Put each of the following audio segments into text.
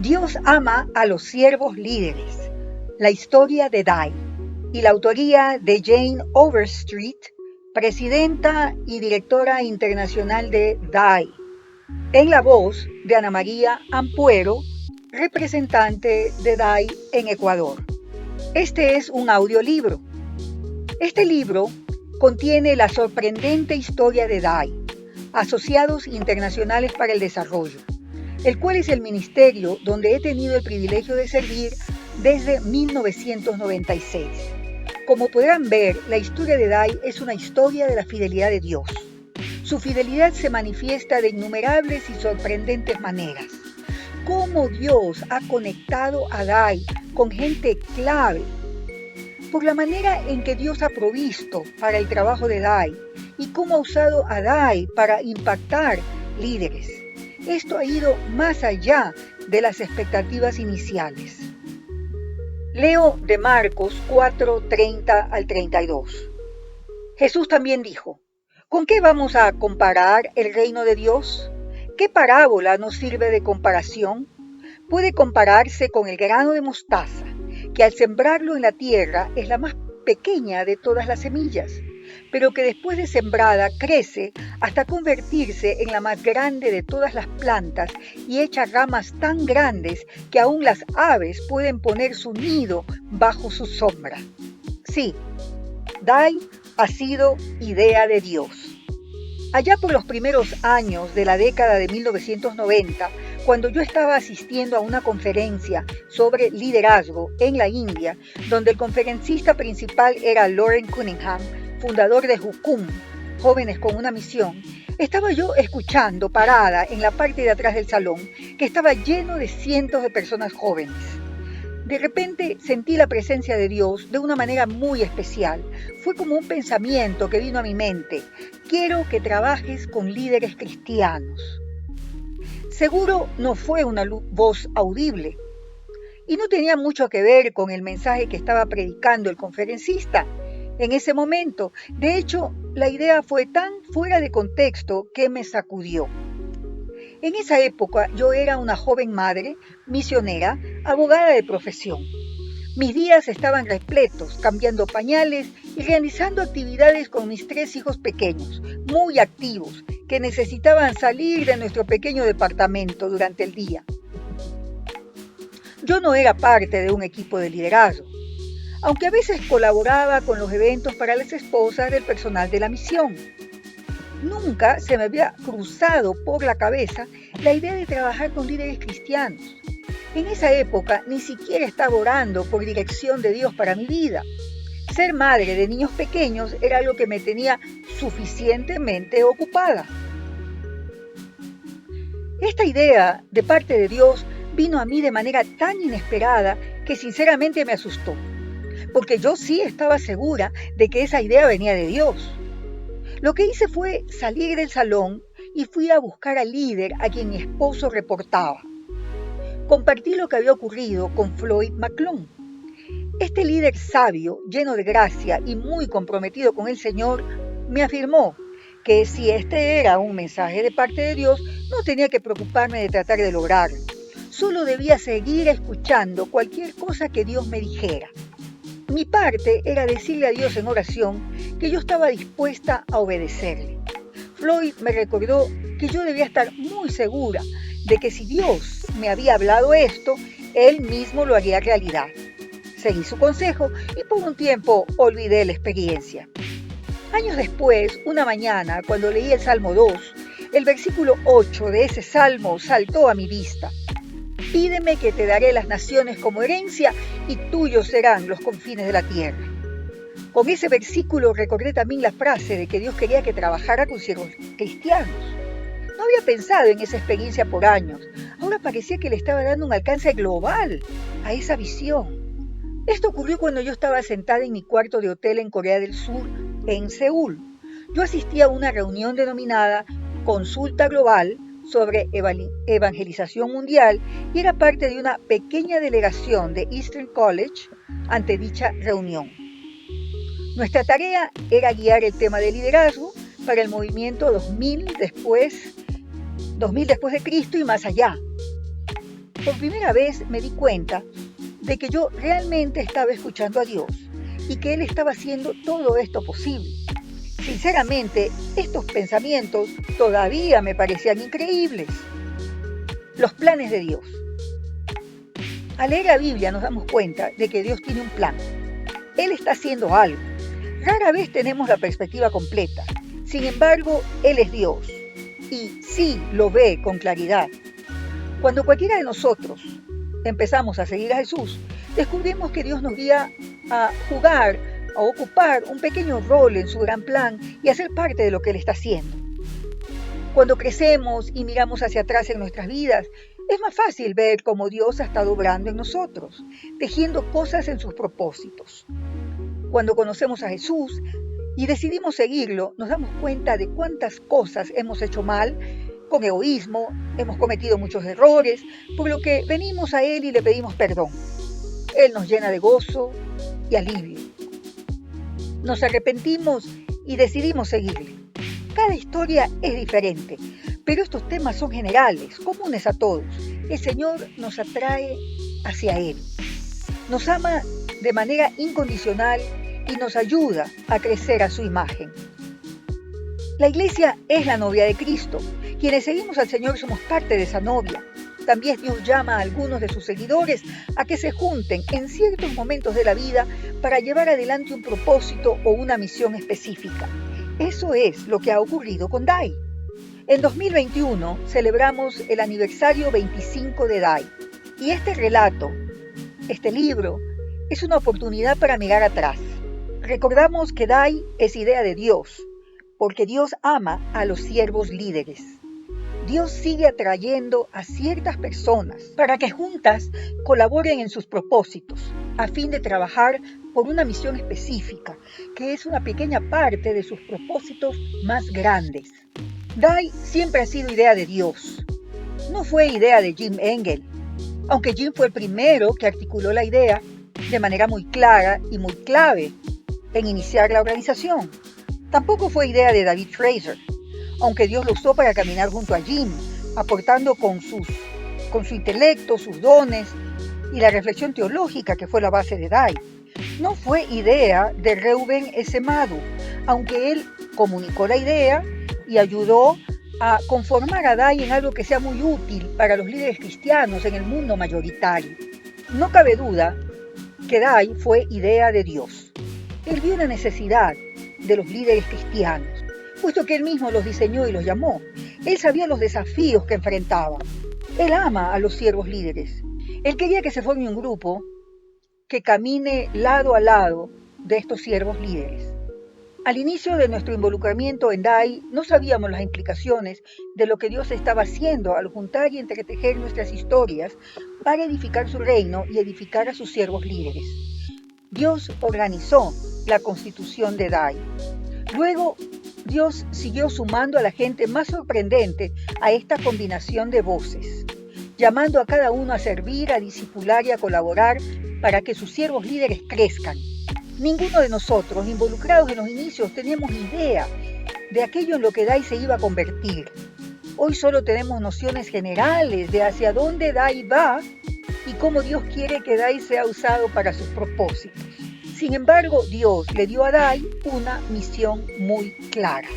Dios ama a los siervos líderes. La historia de Dai y la autoría de Jane Overstreet, presidenta y directora internacional de Dai, en la voz de Ana María Ampuero, representante de Dai en Ecuador. Este es un audiolibro. Este libro contiene la sorprendente historia de Dai, Asociados Internacionales para el Desarrollo, el cual es el ministerio donde he tenido el privilegio de servir desde 1996. Como podrán ver, la historia de Dai es una historia de la fidelidad de Dios. Su fidelidad se manifiesta de innumerables y sorprendentes maneras. Cómo Dios ha conectado a Dai con gente clave, por la manera en que Dios ha provisto para el trabajo de Dai y cómo ha usado a Dai para impactar líderes. Esto ha ido más allá de las expectativas iniciales. Leo de Marcos 4:30 al 32. Jesús también dijo: ¿con qué vamos a comparar el reino de Dios? ¿Qué parábola nos sirve de comparación? Puede compararse con el grano de mostaza, que al sembrarlo en la tierra es la más pequeña de todas las semillas, pero que después de sembrada crece hasta convertirse en la más grande de todas las plantas y echa ramas tan grandes que aún las aves pueden poner su nido bajo su sombra. Sí, Dai ha sido idea de Dios. Allá por los primeros años de la década de 1990, cuando yo estaba asistiendo a una conferencia sobre liderazgo en la India, donde el conferencista principal era Loren Cunningham, fundador de Jukum, Jóvenes con una Misión, estaba yo escuchando parada en la parte de atrás del salón, que estaba lleno de cientos de personas jóvenes. De repente sentí la presencia de Dios de una manera muy especial. Fue como un pensamiento que vino a mi mente. Quiero que trabajes con líderes cristianos. Seguro no fue una voz audible y no tenía mucho que ver con el mensaje que estaba predicando el conferencista en ese momento. De hecho, la idea fue tan fuera de contexto que me sacudió. En esa época yo era una joven madre, misionera, abogada de profesión. Mis días estaban repletos, cambiando pañales y realizando actividades con mis 3 hijos pequeños, muy activos, que necesitaban salir de nuestro pequeño departamento durante el día. Yo no era parte de un equipo de liderazgo, aunque a veces colaboraba con los eventos para las esposas del personal de la misión. Nunca se me había cruzado por la cabeza la idea de trabajar con líderes cristianos. En esa época ni siquiera estaba orando por dirección de Dios para mi vida. Ser madre de niños pequeños era algo que me tenía suficientemente ocupada. Esta idea de parte de Dios vino a mí de manera tan inesperada que sinceramente me asustó, porque yo sí estaba segura de que esa idea venía de Dios. Lo que hice fue salir del salón y fui a buscar al líder a quien mi esposo reportaba. Compartí lo que había ocurrido con Floyd McClung. Este líder sabio, lleno de gracia y muy comprometido con el Señor, me afirmó que si este era un mensaje de parte de Dios, no tenía que preocuparme de tratar de lograrlo. Solo debía seguir escuchando cualquier cosa que Dios me dijera. Mi parte era decirle a Dios en oración que yo estaba dispuesta a obedecerle. Floyd me recordó que yo debía estar muy segura de que si Dios me había hablado esto, Él mismo lo haría realidad. Seguí su consejo y por un tiempo olvidé la experiencia. Años después, una mañana, cuando leí el Salmo 2, el versículo 8 de ese salmo saltó a mi vista. Pídeme que te daré las naciones como herencia y tuyos serán los confines de la tierra. Con ese versículo recordé también la frase de que Dios quería que trabajara con siervos cristianos. No había pensado en esa experiencia por años. Ahora parecía que le estaba dando un alcance global a esa visión. Esto ocurrió cuando yo estaba sentada en mi cuarto de hotel en Corea del Sur, en Seúl. Yo asistí a una reunión denominada Consulta Global sobre evangelización mundial y era parte de una pequeña delegación de Eastern College ante dicha reunión. Nuestra tarea era guiar el tema de liderazgo para el movimiento 2000 después de Cristo y más allá. por primera vez me di cuenta de que yo realmente estaba escuchando a Dios y que Él estaba haciendo todo esto posible. Sinceramente, estos pensamientos todavía me parecían increíbles. Los planes de Dios. Al leer la Biblia nos damos cuenta de que Dios tiene un plan. Él está haciendo algo. Rara vez tenemos la perspectiva completa. Sin embargo, Él es Dios y sí lo ve con claridad. Cuando cualquiera de nosotros empezamos a seguir a Jesús, descubrimos que Dios nos guía a jugar, a ocupar un pequeño rol en su gran plan y a ser parte de lo que Él está haciendo. Cuando crecemos y miramos hacia atrás en nuestras vidas, es más fácil ver cómo Dios ha estado obrando en nosotros, tejiendo cosas en sus propósitos. Cuando conocemos a Jesús y decidimos seguirlo, nos damos cuenta de cuántas cosas hemos hecho mal, con egoísmo, hemos cometido muchos errores, por lo que venimos a Él y le pedimos perdón. Él nos llena de gozo y alivio. Nos arrepentimos y decidimos seguirle. Cada historia es diferente, pero estos temas son generales, comunes a todos. El Señor nos atrae hacia Él. Nos ama de manera incondicional y nos ayuda a crecer a su imagen. La iglesia es la novia de Cristo. Quienes seguimos al Señor somos parte de esa novia. También Dios llama a algunos de sus seguidores a que se junten en ciertos momentos de la vida para llevar adelante un propósito o una misión específica. Eso es lo que ha ocurrido con DAI. En 2021 celebramos el aniversario 25 de DAI. Y este relato, este libro, es una oportunidad para mirar atrás. Recordamos que DAI es idea de Dios, porque Dios ama a los siervos líderes. Dios sigue atrayendo a ciertas personas para que juntas colaboren en sus propósitos, a fin de trabajar por una misión específica, que es una pequeña parte de sus propósitos más grandes. DAI siempre ha sido idea de Dios. No fue idea de Jim Engel, aunque Jim fue el primero que articuló la idea de manera muy clara y muy clave en iniciar la organización. Tampoco fue idea de David Fraser, aunque Dios lo usó para caminar junto a Jim, aportando con su intelecto, sus dones y la reflexión teológica que fue la base de DAI. No fue idea de Reuben S. Madu, aunque él comunicó la idea y ayudó a conformar a DAI en algo que sea muy útil para los líderes cristianos en el mundo mayoritario. No cabe duda que DAI fue idea de Dios. Él vio la necesidad de los líderes cristianos, puesto que él mismo los diseñó y los llamó. Él sabía los desafíos que enfrentaban. Él ama a los siervos líderes. Él quería que se forme un grupo que camine lado a lado de estos siervos líderes. Al inicio de nuestro involucramiento en DAI, no sabíamos las implicaciones de lo que Dios estaba haciendo al juntar y entretejer nuestras historias para edificar su reino y edificar a sus siervos líderes. Dios organizó la constitución de DAI. Luego, Dios siguió sumando a la gente más sorprendente a esta combinación de voces, llamando a cada uno a servir, a discipular y a colaborar para que sus siervos líderes crezcan. Ninguno de nosotros, involucrados en los inicios, teníamos idea de aquello en lo que DAI se iba a convertir. Hoy solo tenemos nociones generales de hacia dónde DAI va y cómo Dios quiere que DAI sea usado para sus propósitos. Sin embargo, Dios le dio a DAI una misión muy clara: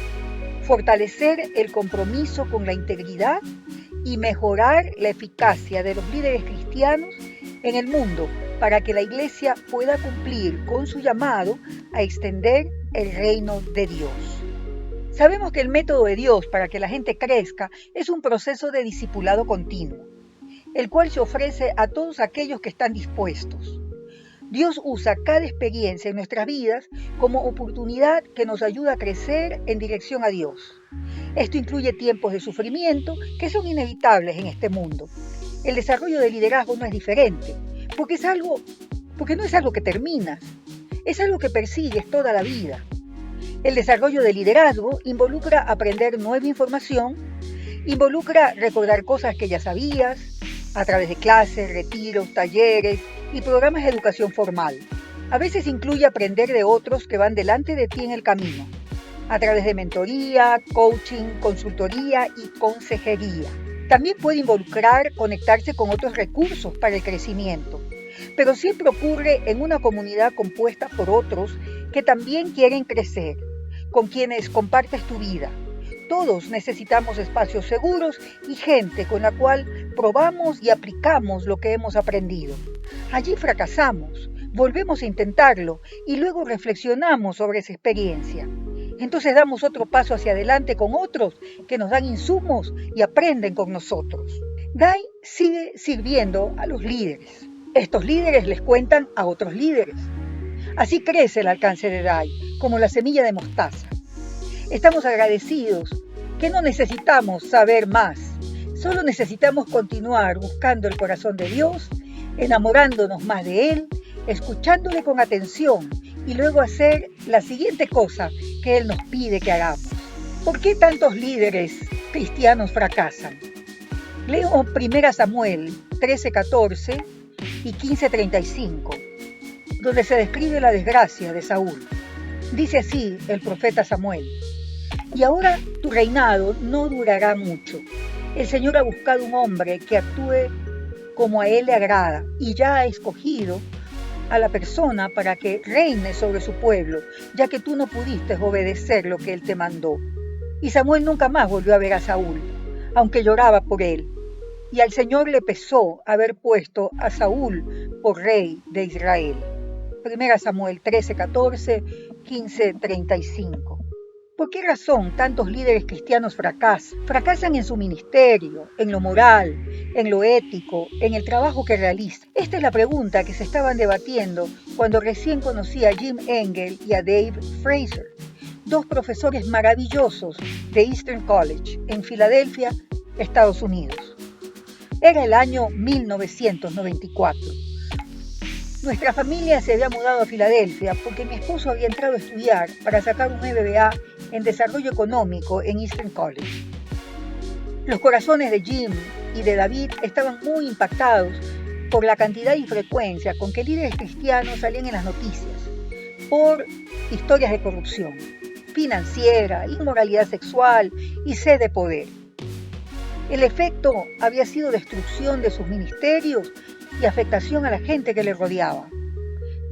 fortalecer el compromiso con la integridad y mejorar la eficacia de los líderes cristianos en el mundo para que la iglesia pueda cumplir con su llamado a extender el reino de Dios. Sabemos que el método de Dios para que la gente crezca es un proceso de discipulado continuo, el cual se ofrece a todos aquellos que están dispuestos. Dios usa cada experiencia en nuestras vidas como oportunidad que nos ayuda a crecer en dirección a Dios. Esto incluye tiempos de sufrimiento que son inevitables en este mundo. El desarrollo del liderazgo no es diferente, porque no es algo que terminas, es algo que persigues toda la vida. El desarrollo del liderazgo involucra aprender nueva información, involucra recordar cosas que ya sabías a través de clases, retiros, talleres y programas de educación formal. A veces incluye aprender de otros que van delante de ti en el camino, a través de mentoría, coaching, consultoría y consejería. También puede involucrar conectarse con otros recursos para el crecimiento, pero siempre ocurre en una comunidad compuesta por otros que también quieren crecer, con quienes compartes tu vida. Todos necesitamos espacios seguros y gente con la cual probamos y aplicamos lo que hemos aprendido. Allí fracasamos, volvemos a intentarlo y luego reflexionamos sobre esa experiencia. Entonces damos otro paso hacia adelante con otros que nos dan insumos y aprenden con nosotros. Dai sigue sirviendo a los líderes. Estos líderes les cuentan a otros líderes. Así crece el alcance de Dai, como la semilla de mostaza. Estamos agradecidos que no necesitamos saber más, solo necesitamos continuar buscando el corazón de Dios, enamorándonos más de Él, escuchándole con atención y luego hacer la siguiente cosa que Él nos pide que hagamos. ¿Por qué tantos líderes cristianos fracasan? Leo 1 Samuel 13:14 y 15:35, donde se describe la desgracia de Saúl. Dice así el profeta Samuel: y ahora tu reinado no durará mucho. El Señor ha buscado un hombre que actúe como a Él le agrada y ya ha escogido a la persona para que reine sobre su pueblo, ya que tú no pudiste obedecer lo que Él te mandó. Y Samuel nunca más volvió a ver a Saúl, aunque lloraba por él. Y al Señor le pesó haber puesto a Saúl por rey de Israel. 1 Samuel 13:14, 15:35. ¿Por qué razón tantos líderes cristianos fracasan? Fracasan en su ministerio, en lo moral, en lo ético, en el trabajo que realizan. Esta es la pregunta que se estaban debatiendo cuando recién conocí a Jim Engel y a Dave Fraser, dos profesores maravillosos de Eastern College en Filadelfia, Estados Unidos. Era el año 1994. Nuestra familia se había mudado a Filadelfia porque mi esposo había entrado a estudiar para sacar un MBA en Desarrollo Económico en Eastern College. Los corazones de Jim y de David estaban muy impactados por la cantidad y frecuencia con que líderes cristianos salían en las noticias, por historias de corrupción financiera, inmoralidad sexual y sed de poder. El efecto había sido destrucción de sus ministerios y afectación a la gente que le rodeaba.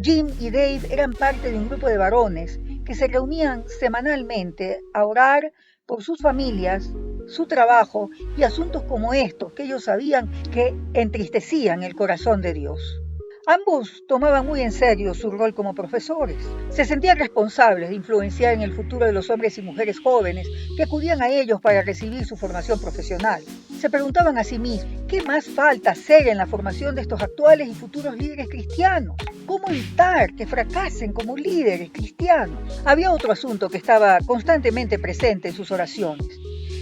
Jim y Dave eran parte de un grupo de varones que se reunían semanalmente a orar por sus familias, su trabajo y asuntos como estos que ellos sabían que entristecían el corazón de Dios. Ambos tomaban muy en serio su rol como profesores. Se sentían responsables de influenciar en el futuro de los hombres y mujeres jóvenes que acudían a ellos para recibir su formación profesional. Se preguntaban a sí mismos, ¿qué más falta hacer en la formación de estos actuales y futuros líderes cristianos? ¿Cómo evitar que fracasen como líderes cristianos? Había otro asunto que estaba constantemente presente en sus oraciones.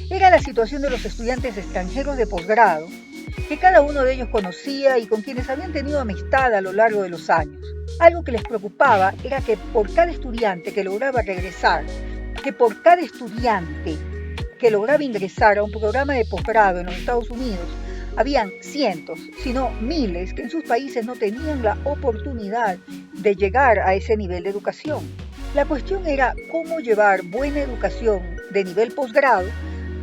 Era la situación de los estudiantes extranjeros de posgrado, que cada uno de ellos conocía y con quienes habían tenido amistad a lo largo de los años. Algo que les preocupaba era que por cada estudiante que lograba regresar, ingresar a un programa de posgrado en los Estados Unidos, habían cientos, si no miles, que en sus países no tenían la oportunidad de llegar a ese nivel de educación. La cuestión era cómo llevar buena educación de nivel posgrado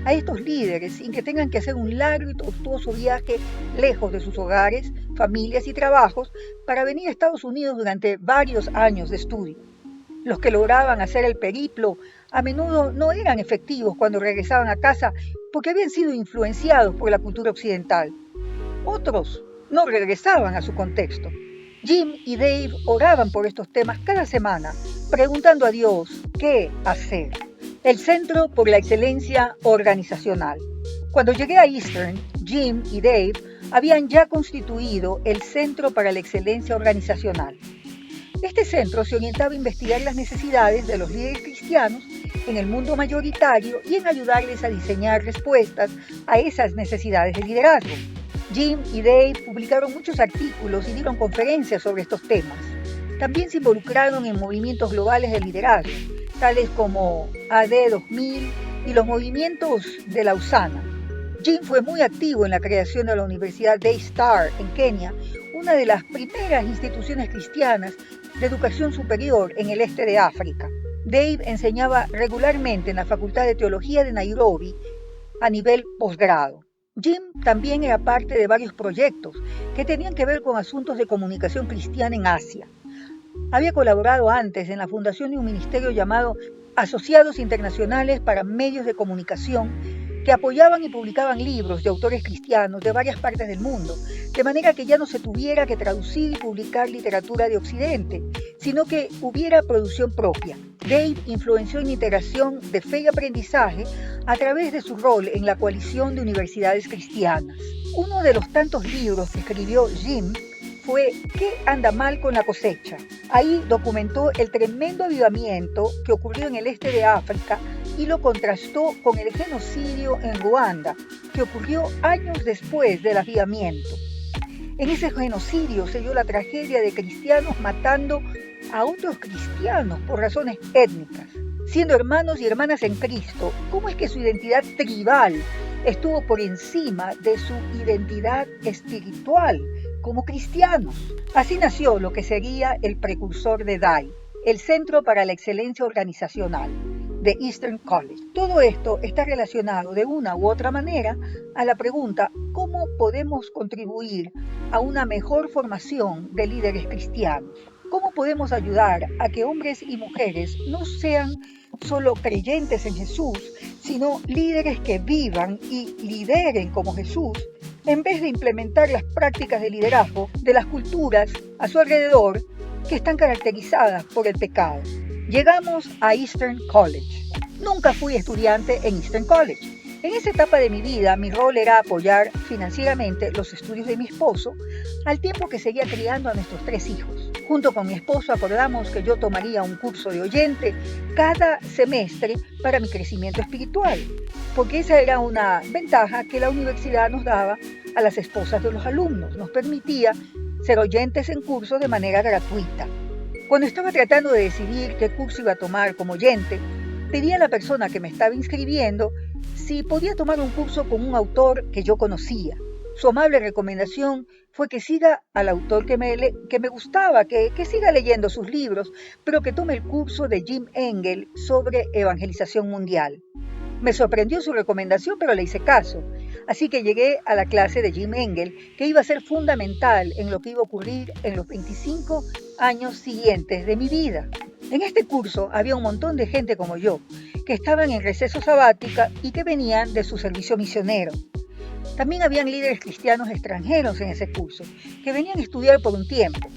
a estos líderes sin que tengan que hacer un largo y tortuoso viaje lejos de sus hogares, familias y trabajos para venir a Estados Unidos durante varios años de estudio. Los que lograban hacer el periplo a menudo no eran efectivos cuando regresaban a casa porque habían sido influenciados por la cultura occidental. Otros no regresaban a su contexto. Jim y Dave oraban por estos temas cada semana, preguntando a Dios qué hacer. El Centro por la Excelencia Organizacional. Cuando llegué a Eastern, Jim y Dave habían ya constituido el Centro para la Excelencia Organizacional. Este centro se orientaba a investigar las necesidades de los líderes cristianos en el mundo mayoritario y en ayudarles a diseñar respuestas a esas necesidades de liderazgo. Jim y Dave publicaron muchos artículos y dieron conferencias sobre estos temas. También se involucraron en movimientos globales de liderazgo, tales como AD 2000 y los movimientos de Lausana. Jim fue muy activo en la creación de la Universidad Daystar en Kenia, una de las primeras instituciones cristianas de educación superior en el este de África. Dave enseñaba regularmente en la Facultad de Teología de Nairobi a nivel posgrado. Jim también era parte de varios proyectos que tenían que ver con asuntos de comunicación cristiana en Asia. Había colaborado antes en la fundación de un ministerio llamado Asociados Internacionales para Medios de Comunicación, que apoyaban y publicaban libros de autores cristianos de varias partes del mundo, de manera que ya no se tuviera que traducir y publicar literatura de Occidente, sino que hubiera producción propia. Dave influenció en la integración de fe y aprendizaje a través de su rol en la coalición de universidades cristianas. Uno de los tantos libros que escribió Jim fue ¿Qué anda mal con la cosecha? Ahí documentó el tremendo avivamiento que ocurrió en el este de África y lo contrastó con el genocidio en Ruanda, que ocurrió años después del avivamiento. En ese genocidio se dio la tragedia de cristianos matando a otros cristianos por razones étnicas. Siendo hermanos y hermanas en Cristo, ¿cómo es que su identidad tribal estuvo por encima de su identidad espiritual como cristianos? Así nació lo que sería el precursor de DAI, el Centro para la Excelencia Organizacional de Eastern College. Todo esto está relacionado de una u otra manera a la pregunta ¿cómo podemos contribuir a una mejor formación de líderes cristianos? ¿Cómo podemos ayudar a que hombres y mujeres no sean solo creyentes en Jesús, sino líderes que vivan y lideren como Jesús, en vez de implementar las prácticas de liderazgo de las culturas a su alrededor que están caracterizadas por el pecado? Llegamos a Eastern College. Nunca fui estudiante en Eastern College. En esa etapa de mi vida, mi rol era apoyar financieramente los estudios de mi esposo, al tiempo que seguía criando a nuestros 3 hijos. Junto con mi esposo acordamos que yo tomaría un curso de oyente cada semestre para mi crecimiento espiritual, porque esa era una ventaja que la universidad nos daba a las esposas de los alumnos. Nos permitía ser oyentes en cursos de manera gratuita. Cuando estaba tratando de decidir qué curso iba a tomar como oyente, pedí a la persona que me estaba inscribiendo si podía tomar un curso con un autor que yo conocía. Su amable recomendación fue que siga al autor que me gustaba, que siga leyendo sus libros, pero que tome el curso de Jim Engle sobre evangelización mundial. Me sorprendió su recomendación, pero le hice caso. Así que llegué a la clase de Jim Engle, que iba a ser fundamental en lo que iba a ocurrir en los 25 años siguientes de mi vida. En este curso había un montón de gente como yo, que estaban en receso sabática y que venían de su servicio misionero. También habían líderes cristianos extranjeros en ese curso, que venían a estudiar por un tiempo.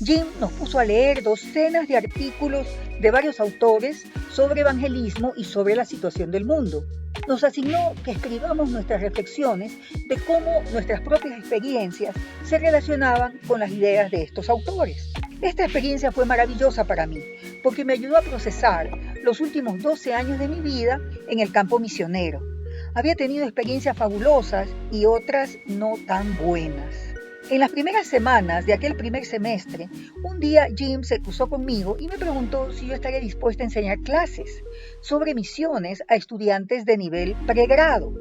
Jim nos puso a leer docenas de artículos de varios autores sobre evangelismo y sobre la situación del mundo. Nos asignó que escribamos nuestras reflexiones de cómo nuestras propias experiencias se relacionaban con las ideas de estos autores. Esta experiencia fue maravillosa para mí, porque me ayudó a procesar los últimos 12 años de mi vida en el campo misionero. Había tenido experiencias fabulosas y otras no tan buenas. En las primeras semanas de aquel primer semestre, un día Jim se cruzó conmigo y me preguntó si yo estaría dispuesta a enseñar clases sobre misiones a estudiantes de nivel pregrado.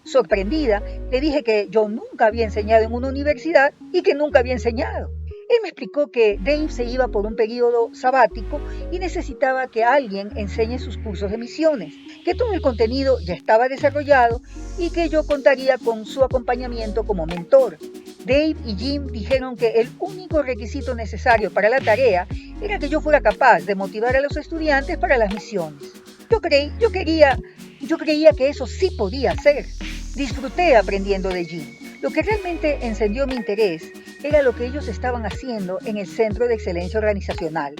Sorprendida, le dije que yo nunca había enseñado en una universidad y que nunca había enseñado. Él me explicó que Dave se iba por un periodo sabático y necesitaba que alguien enseñe sus cursos de misiones, que todo el contenido ya estaba desarrollado y que yo contaría con su acompañamiento como mentor. Dave y Jim dijeron que el único requisito necesario para la tarea era que yo fuera capaz de motivar a los estudiantes para las misiones. Yo creía que eso sí podía hacer. Disfruté aprendiendo de Jim. Lo que realmente encendió mi interés era lo que ellos estaban haciendo en el Centro de Excelencia Organizacional.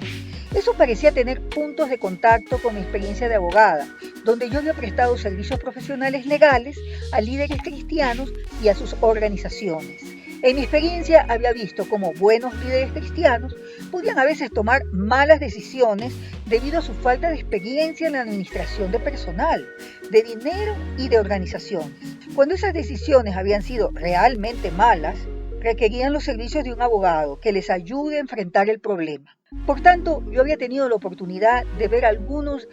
Eso parecía tener puntos de contacto con mi experiencia de abogada, donde yo había prestado servicios profesionales legales a líderes cristianos y a sus organizaciones. En mi experiencia había visto cómo buenos líderes cristianos podían a veces tomar malas decisiones debido a su falta de experiencia en la administración de personal, de dinero y de organizaciones. Cuando esas decisiones habían sido realmente malas, requerían los servicios de un abogado que les ayude a enfrentar el problema. Por tanto, yo había tenido la oportunidad de ver algunos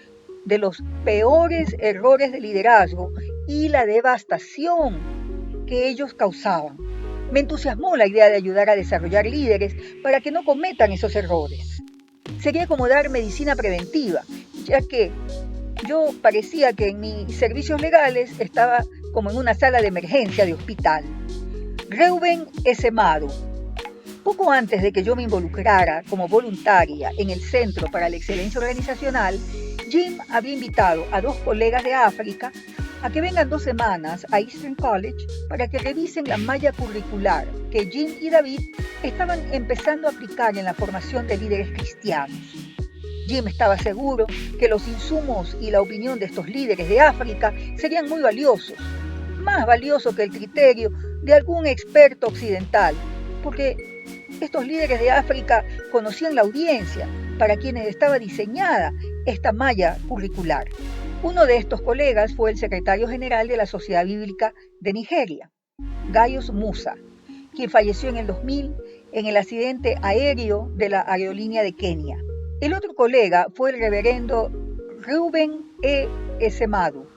de los peores errores de liderazgo y la devastación que ellos causaban. Me entusiasmó la idea de ayudar a desarrollar líderes para que no cometan esos errores. Sería como dar medicina preventiva, ya que Yo parecía que en mis servicios legales estaba como en una sala de emergencia de hospital. Reuben Esemadu. Poco antes de que yo me involucrara como voluntaria en el Centro para la Excelencia Organizacional, Jim había invitado a 2 colegas de África a que vengan 2 semanas a Eastern College para que revisen la malla curricular que Jim y David estaban empezando a aplicar en la formación de líderes cristianos. Jim estaba seguro que los insumos y la opinión de estos líderes de África serían muy valiosos, más valiosos que el criterio de algún experto occidental, porque estos líderes de África conocían la audiencia para quienes estaba diseñada esta malla curricular. Uno de estos colegas fue el secretario general de la Sociedad Bíblica de Nigeria, Gaius Musa, quien falleció en el 2000 en el accidente aéreo de la aerolínea de Kenia. El otro colega fue el reverendo Reuben E. Esemadu,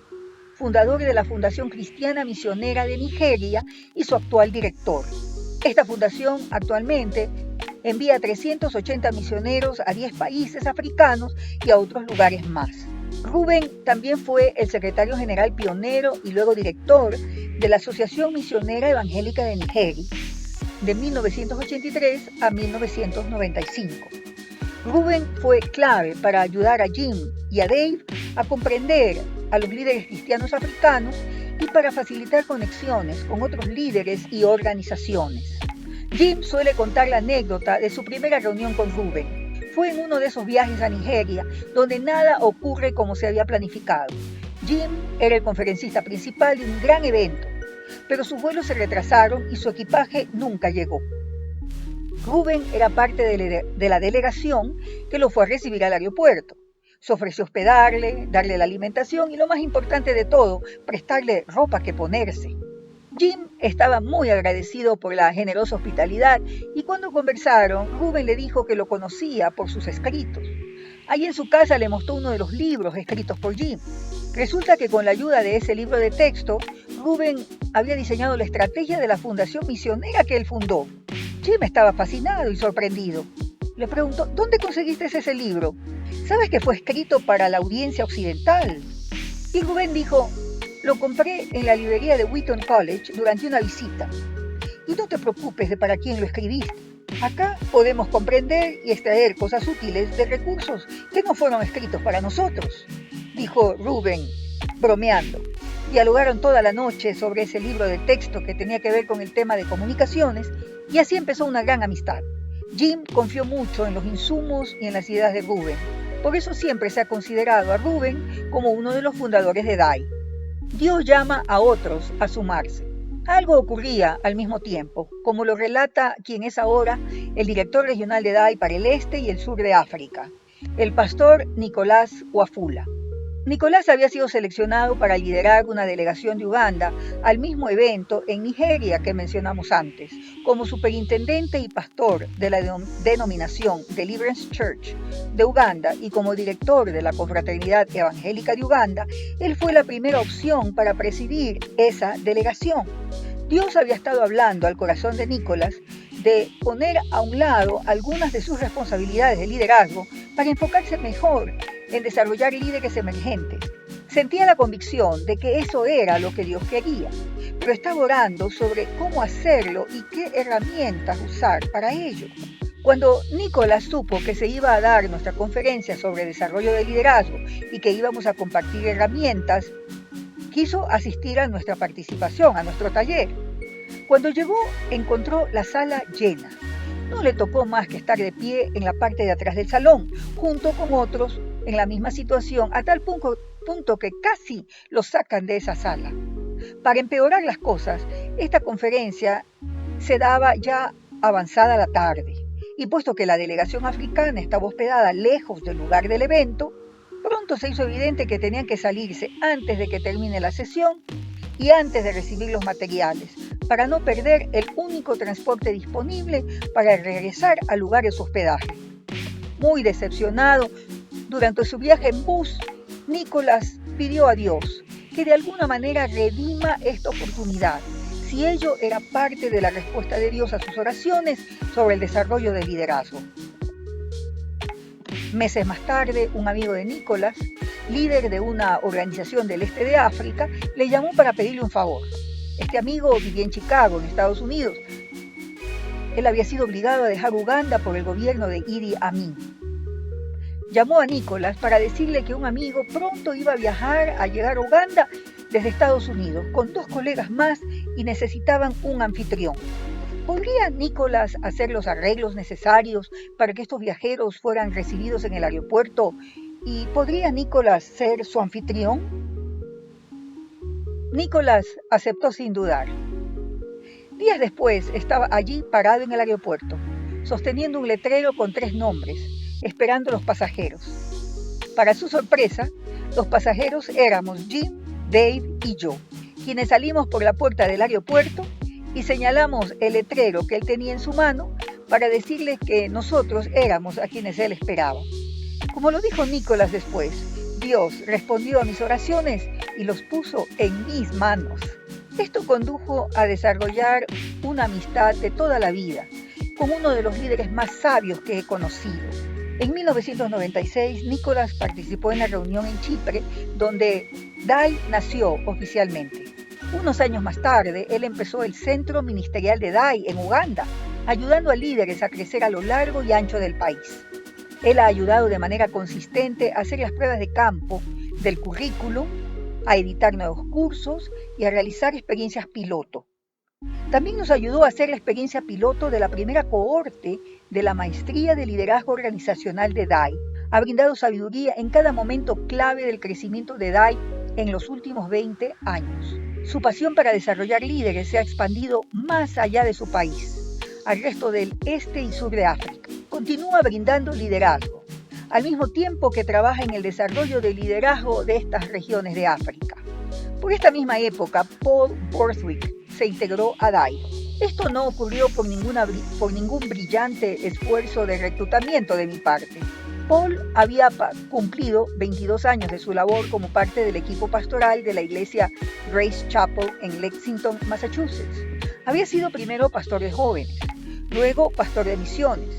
fundador de la Fundación Cristiana Misionera de Nigeria y su actual director. Esta fundación actualmente envía 380 misioneros a 10 países africanos y a otros lugares más. Reuben también fue el secretario general pionero y luego director de la Asociación Misionera Evangélica de Nigeria, de 1983 a 1995. Reuben fue clave para ayudar a Jim y a Dave a comprender a los líderes cristianos africanos y para facilitar conexiones con otros líderes y organizaciones. Jim suele contar la anécdota de su primera reunión con Reuben. Fue en uno de esos viajes a Nigeria donde nada ocurre como se había planificado. Jim era el conferencista principal de un gran evento, pero sus vuelos se retrasaron y su equipaje nunca llegó. Reuben era parte de la delegación que lo fue a recibir al aeropuerto. Se ofreció hospedarle, darle la alimentación y lo más importante de todo, prestarle ropa que ponerse. Jim estaba muy agradecido por la generosa hospitalidad y cuando conversaron, Reuben le dijo que lo conocía por sus escritos. Allí en su casa le mostró uno de los libros escritos por Jim. Resulta que con la ayuda de ese libro de texto, Reuben había diseñado la estrategia de la fundación misionera que él fundó. Jim estaba fascinado y sorprendido. Le preguntó, ¿dónde conseguiste ese libro? ¿Sabes que fue escrito para la audiencia occidental? Y Reuben dijo, lo compré en la librería de Wheaton College durante una visita. Y no te preocupes de para quién lo escribiste. Acá podemos comprender y extraer cosas útiles de recursos que no fueron escritos para nosotros, dijo Reuben, bromeando. Dialogaron toda la noche sobre ese libro de texto que tenía que ver con el tema de comunicaciones y así empezó una gran amistad. Jim confió mucho en los insumos y en las ideas de Reuben. Por eso siempre se ha considerado a Reuben como uno de los fundadores de DAI. Dios llama a otros a sumarse. Algo ocurría al mismo tiempo, como lo relata quien es ahora el director regional de DAI para el este y el sur de África, el pastor Nicolás Wafula. Nicolás había sido seleccionado para liderar una delegación de Uganda al mismo evento en Nigeria que mencionamos antes. Como superintendente y pastor de la denominación Deliverance Church de Uganda y como director de la Confraternidad Evangélica de Uganda, él fue la primera opción para presidir esa delegación. Dios había estado hablando al corazón de Nicolás de poner a un lado algunas de sus responsabilidades de liderazgo para enfocarse mejor en desarrollar líderes emergentes. Sentía la convicción de que eso era lo que Dios quería, pero estaba orando sobre cómo hacerlo y qué herramientas usar para ello. Cuando Nicolás supo que se iba a dar nuestra conferencia sobre desarrollo de liderazgo y que íbamos a compartir herramientas, quiso asistir a nuestra participación, a nuestro taller. Cuando llegó, encontró la sala llena. No le tocó más que estar de pie en la parte de atrás del salón, junto con otros en la misma situación, a tal punto que casi lo sacan de esa sala. Para empeorar las cosas, esta conferencia se daba ya avanzada la tarde, y puesto que la delegación africana estaba hospedada lejos del lugar del evento, pronto se hizo evidente que tenían que salirse antes de que termine la sesión y antes de recibir los materiales, para no perder el único transporte disponible para regresar al lugar de su hospedaje. Muy decepcionado, durante su viaje en bus, Nicolás pidió a Dios que de alguna manera redima esta oportunidad, si ello era parte de la respuesta de Dios a sus oraciones sobre el desarrollo del liderazgo. Meses más tarde, un amigo de Nicolás líder de una organización del este de África, le llamó para pedirle un favor. Este amigo vivía en Chicago, en Estados Unidos. Él había sido obligado a dejar Uganda por el gobierno de Idi Amin. Llamó a Nicholas para decirle que un amigo pronto iba a viajar a llegar a Uganda desde Estados Unidos con 2 colegas más y necesitaban un anfitrión. ¿Podría Nicholas hacer los arreglos necesarios para que estos viajeros fueran recibidos en el aeropuerto? ¿Y podría Nicholas ser su anfitrión? Nicholas aceptó sin dudar. Días después estaba allí parado en el aeropuerto, sosteniendo un letrero con 3 nombres, esperando a los pasajeros. Para su sorpresa, los pasajeros éramos Jim, Dave y yo, quienes salimos por la puerta del aeropuerto y señalamos el letrero que él tenía en su mano para decirle que nosotros éramos a quienes él esperaba. Como lo dijo Nicholas después, Dios respondió a mis oraciones y los puso en mis manos. Esto condujo a desarrollar una amistad de toda la vida con uno de los líderes más sabios que he conocido. En 1996, Nicholas participó en la reunión en Chipre, donde DAI nació oficialmente. Unos años más tarde, él empezó el Centro Ministerial de DAI en Uganda, ayudando a líderes a crecer a lo largo y ancho del país. Él ha ayudado de manera consistente a hacer las pruebas de campo del currículum, a editar nuevos cursos y a realizar experiencias piloto. También nos ayudó a hacer la experiencia piloto de la primera cohorte de la Maestría de Liderazgo Organizacional de DAI. Ha brindado sabiduría en cada momento clave del crecimiento de DAI en los últimos 20 años. Su pasión para desarrollar líderes se ha expandido más allá de su país, al resto del este y sur de África. Continúa brindando liderazgo, al mismo tiempo que trabaja en el desarrollo del liderazgo de estas regiones de África. Por esta misma época, Paul Borthwick se integró a DAI. Esto no ocurrió por ningún brillante esfuerzo de reclutamiento de mi parte. Paul había cumplido 22 años de su labor como parte del equipo pastoral de la iglesia Grace Chapel en Lexington, Massachusetts. Había sido primero pastor de jóvenes, luego pastor de misiones,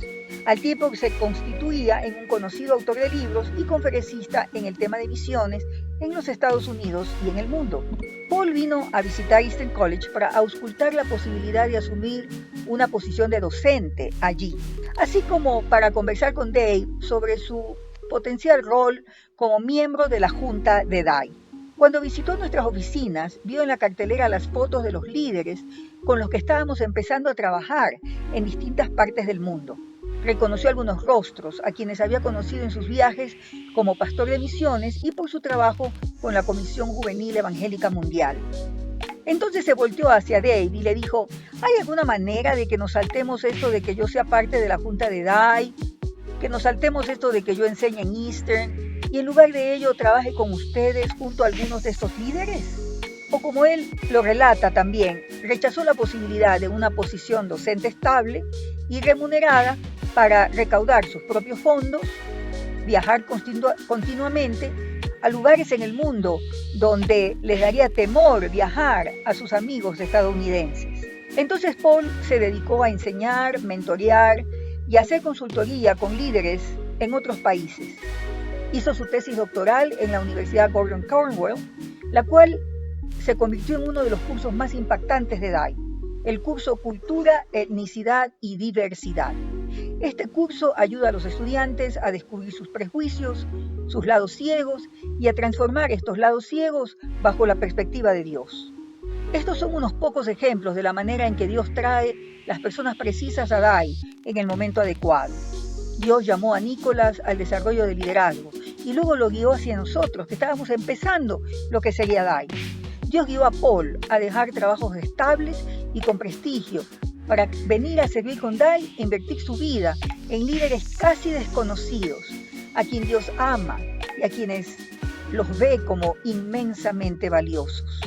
al tiempo que se constituía en un conocido autor de libros y conferencista en el tema de misiones en los Estados Unidos y en el mundo. Paul vino a visitar Eastern College para auscultar la posibilidad de asumir una posición de docente allí, así como para conversar con Dave sobre su potencial rol como miembro de la Junta de DAI. Cuando visitó nuestras oficinas, vio en la cartelera las fotos de los líderes con los que estábamos empezando a trabajar en distintas partes del mundo. Reconoció algunos rostros a quienes había conocido en sus viajes como pastor de misiones y por su trabajo con la Comisión Juvenil Evangélica Mundial. Entonces se volteó hacia Dave y le dijo: ¿hay alguna manera de que nos saltemos esto de que yo sea parte de la Junta de DAI? Que nos saltemos esto de que yo enseñe en Eastern y en lugar de ello trabaje con ustedes junto a algunos de estos líderes. O como él lo relata también, rechazó la posibilidad de una posición docente estable y remunerada para recaudar sus propios fondos, viajar continuamente a lugares en el mundo donde les daría temor viajar a sus amigos estadounidenses. Entonces Paul se dedicó a enseñar, mentorear y hacer consultoría con líderes en otros países. Hizo su tesis doctoral en la Universidad Gordon Cornwall, la cual se convirtió en uno de los cursos más impactantes de DAI, el curso Cultura, Etnicidad y Diversidad. Este curso ayuda a los estudiantes a descubrir sus prejuicios, sus lados ciegos y a transformar estos lados ciegos bajo la perspectiva de Dios. Estos son unos pocos ejemplos de la manera en que Dios trae las personas precisas a DAI en el momento adecuado. Dios llamó a Nicholas al desarrollo de liderazgo y luego lo guió hacia nosotros, que estábamos empezando lo que sería DAI. Dios guió a Paul a dejar trabajos estables y con prestigio para venir a servir con DAI e invertir su vida en líderes casi desconocidos, a quien Dios ama y a quienes los ve como inmensamente valiosos.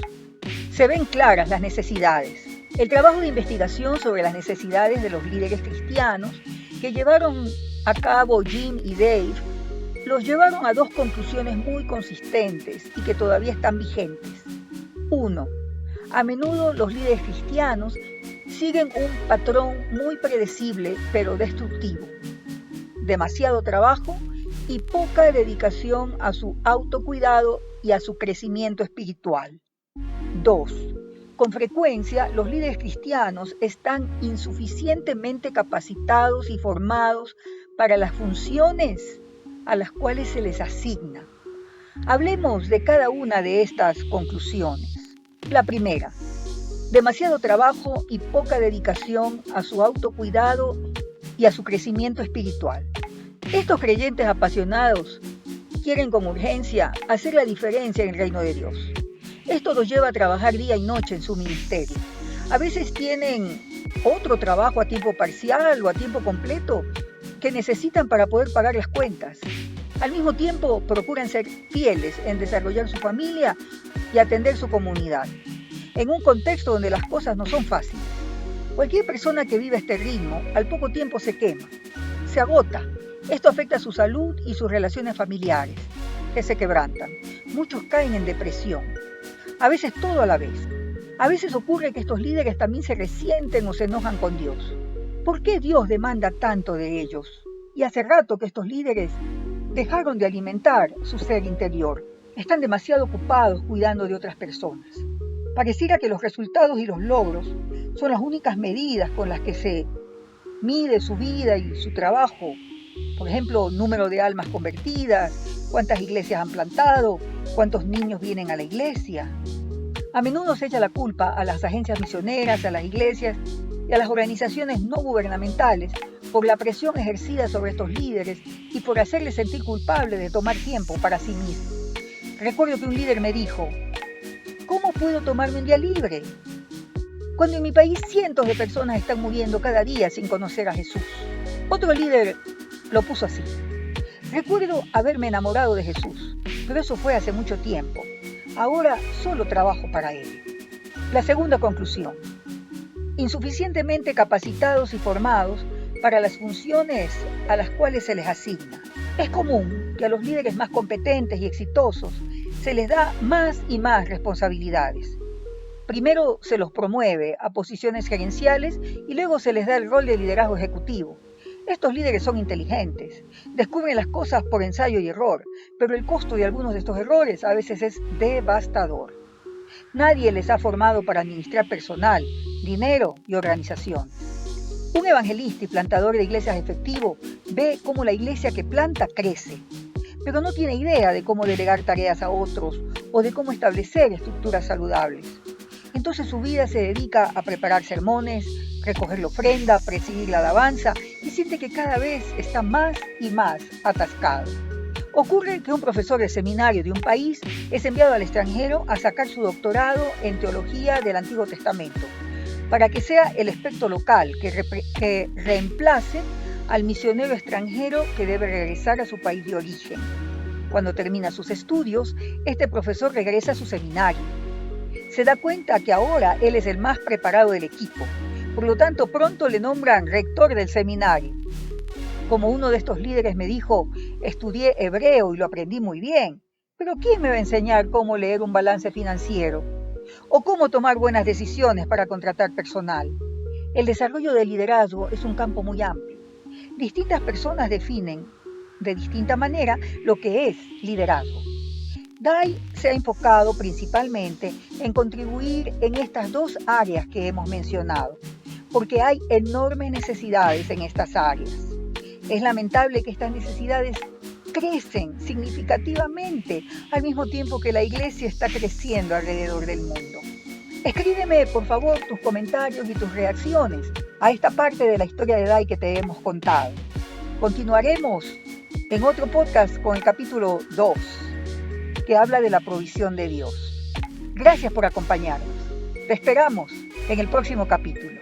Se ven claras las necesidades. El trabajo de investigación sobre las necesidades de los líderes cristianos que llevaron a cabo Jim y Dave los llevaron a 2 conclusiones muy consistentes y que todavía están vigentes. 1. A menudo los líderes cristianos siguen un patrón muy predecible pero destructivo. Demasiado trabajo y poca dedicación a su autocuidado y a su crecimiento espiritual. 2. Con frecuencia, los líderes cristianos están insuficientemente capacitados y formados para las funciones a las cuales se les asigna. Hablemos de cada una de estas conclusiones. La primera, demasiado trabajo y poca dedicación a su autocuidado y a su crecimiento espiritual. Estos creyentes apasionados quieren con urgencia hacer la diferencia en el reino de Dios. Esto los lleva a trabajar día y noche en su ministerio. A veces tienen otro trabajo a tiempo parcial o a tiempo completo que necesitan para poder pagar las cuentas. Al mismo tiempo, procuran ser fieles en desarrollar su familia y atender su comunidad, en un contexto donde las cosas no son fáciles. Cualquier persona que vive este ritmo, al poco tiempo se quema, se agota. Esto afecta a su salud y sus relaciones familiares, que se quebrantan. Muchos caen en depresión, a veces todo a la vez. A veces ocurre que estos líderes también se resienten o se enojan con Dios. ¿Por qué Dios demanda tanto de ellos? Y hace rato que estos líderes dejaron de alimentar su ser interior. Están demasiado ocupados cuidando de otras personas. Pareciera que los resultados y los logros son las únicas medidas con las que se mide su vida y su trabajo. Por ejemplo, número de almas convertidas, cuántas iglesias han plantado, cuántos niños vienen a la iglesia. A menudo se echa la culpa a las agencias misioneras, a las iglesias y a las organizaciones no gubernamentales por la presión ejercida sobre estos líderes y por hacerles sentir culpables de tomar tiempo para sí mismos. Recuerdo que un líder me dijo, ¿cómo puedo tomarme un día libre? Cuando en mi país cientos de personas están muriendo cada día sin conocer a Jesús. Otro líder lo puso así. Recuerdo haberme enamorado de Jesús, pero eso fue hace mucho tiempo. Ahora solo trabajo para Él. La segunda conclusión. Insuficientemente capacitados y formados para las funciones a las cuales se les asigna. Es común que a los líderes más competentes y exitosos se les da más y más responsabilidades. Primero se los promueve a posiciones gerenciales y luego se les da el rol de liderazgo ejecutivo. Estos líderes son inteligentes, descubren las cosas por ensayo y error, pero el costo de algunos de estos errores a veces es devastador. Nadie les ha formado para administrar personal, dinero y organización. Un evangelista y plantador de iglesias efectivo ve cómo la iglesia que planta crece, pero no tiene idea de cómo delegar tareas a otros o de cómo establecer estructuras saludables. Entonces su vida se dedica a preparar sermones, recoger la ofrenda, presidir la alabanza y siente que cada vez está más y más atascado. Ocurre que un profesor de seminario de un país es enviado al extranjero a sacar su doctorado en teología del Antiguo Testamento, para que sea el experto local que reemplace al misionero extranjero que debe regresar a su país de origen. Cuando termina sus estudios, este profesor regresa a su seminario. Se da cuenta que ahora él es el más preparado del equipo. Por lo tanto, pronto le nombran rector del seminario. Como uno de estos líderes me dijo, estudié hebreo y lo aprendí muy bien, pero ¿quién me va a enseñar cómo leer un balance financiero? ¿O cómo tomar buenas decisiones para contratar personal? El desarrollo del liderazgo es un campo muy amplio. Distintas personas definen de distinta manera lo que es liderazgo. Dai se ha enfocado principalmente en contribuir en estas dos áreas que hemos mencionado, porque hay enormes necesidades en estas áreas. Es lamentable que estas necesidades crecen significativamente al mismo tiempo que la iglesia está creciendo alrededor del mundo. Escríbeme, por favor, tus comentarios y tus reacciones a esta parte de la historia de Dai que te hemos contado. Continuaremos en otro podcast con el capítulo 2, que habla de la provisión de Dios. Gracias por acompañarnos. Te esperamos en el próximo capítulo.